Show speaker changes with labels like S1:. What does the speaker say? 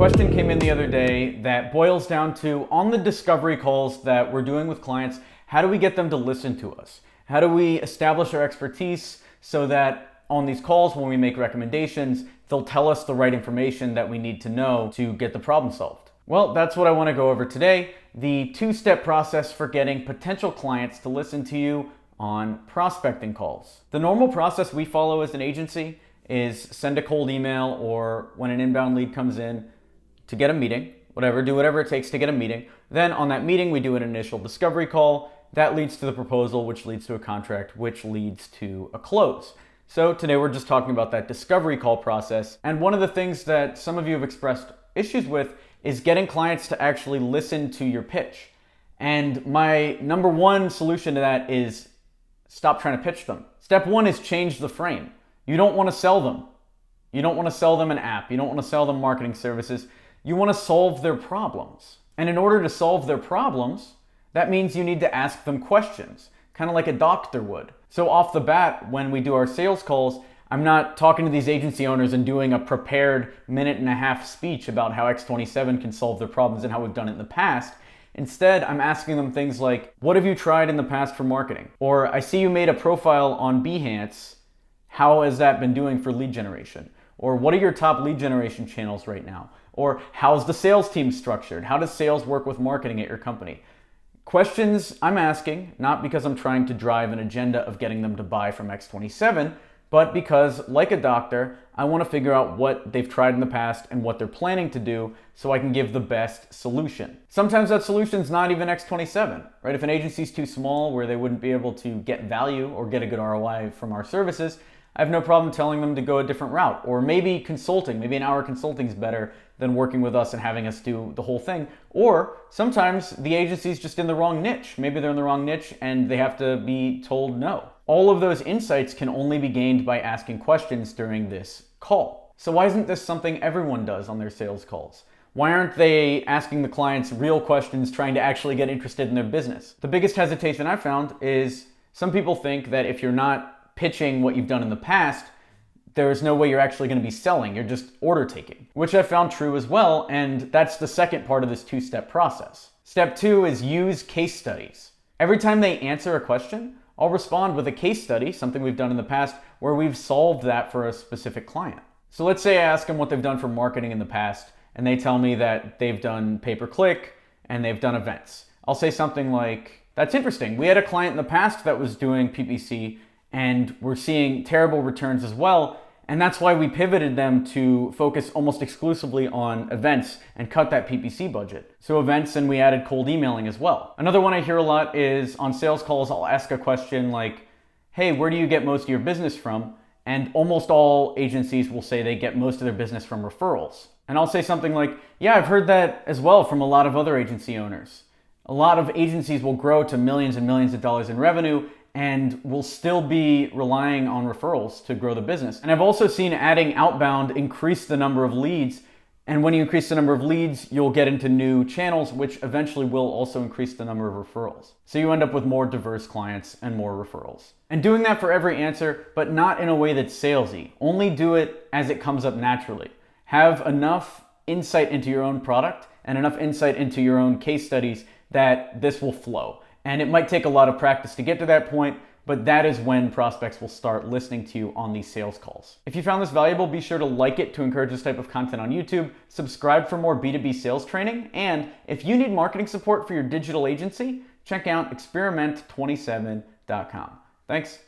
S1: question came in the other day that boils down to, on the discovery calls that we're doing with clients, how do we get them to listen to us? How do we establish our expertise so that on these calls, when we make recommendations, they'll tell us the right information that we need to know to get the problem solved? Well, that's what I want to go over today, the two-step process for getting potential clients to listen to you on prospecting calls. The normal process we follow as an agency is send a cold email, or when an inbound lead comes in, to get a meeting, do whatever it takes to get a meeting. Then on that meeting, we do an initial discovery call. That leads to the proposal, which leads to a contract, which leads to a close. So today we're just talking about that discovery call process. And one of the things that some of you have expressed issues with is getting clients to actually listen to your pitch. And my number one solution to that is stop trying to pitch them. Step one is change the frame. You don't want to sell them. You don't want to sell them an app. You don't want to sell them marketing services. You want to solve their problems. And in order to solve their problems, that means you need to ask them questions, kind of like a doctor would. So off the bat, when we do our sales calls, I'm not talking to these agency owners and doing a prepared minute-and-a-half speech about how X27 can solve their problems and how we've done it in the past. Instead, I'm asking them things like, what have you tried in the past for marketing? Or, I see you made a profile on Behance. How has that been doing for lead generation? Or what are your top lead generation channels right now? Or how's the sales team structured? How does sales work with marketing at your company? Questions I'm asking, not because I'm trying to drive an agenda of getting them to buy from X27, but because, like a doctor, I want to figure out what they've tried in the past and what they're planning to do so I can give the best solution. Sometimes that solution's not even X27, right? If an agency's too small where they wouldn't be able to get value or get a good ROI from our services, I have no problem telling them to go a different route. Or maybe consulting, maybe an hour consulting is better than working with us and having us do the whole thing. Or sometimes the agency's just in the wrong niche. Maybe they're in the wrong niche and they have to be told no. All of those insights can only be gained by asking questions during this call. So why isn't this something everyone does on their sales calls? Why aren't they asking the clients real questions, trying to actually get interested in their business? The biggest hesitation I've found is some people think that if you're not pitching what you've done in the past, there's no way you're actually going to be selling. You're just order taking, which I found true as well. And that's the second part of this two-step process. Step two is use case studies. Every time they answer a question, I'll respond with a case study, something we've done in the past where we've solved that for a specific client. So let's say I ask them what they've done for marketing in the past, and they tell me that they've done pay-per-click and they've done events. I'll say something like, that's interesting. We had a client in the past that was doing PPC and we're seeing terrible returns as well. And that's why we pivoted them to focus almost exclusively on events and cut that PPC budget. So events, and we added cold emailing as well. Another one I hear a lot is on sales calls, I'll ask a question like, hey, where do you get most of your business from? And almost all agencies will say they get most of their business from referrals. And I'll say something like, yeah, I've heard that as well from a lot of other agency owners. A lot of agencies will grow to millions and millions of dollars in revenue and will still be relying on referrals to grow the business. And I've also seen adding outbound increase the number of leads. And when you increase the number of leads, you'll get into new channels, which eventually will also increase the number of referrals. So you end up with more diverse clients and more referrals. And doing that for every answer, but not in a way that's salesy. Only do it as it comes up naturally. Have enough insight into your own product and enough insight into your own case studies that this will flow. And it might take a lot of practice to get to that point, but that is when prospects will start listening to you on these sales calls. If you found this valuable, be sure to like it to encourage this type of content on YouTube, subscribe for more B2B sales training, and if you need marketing support for your digital agency, check out experiment27.com. Thanks.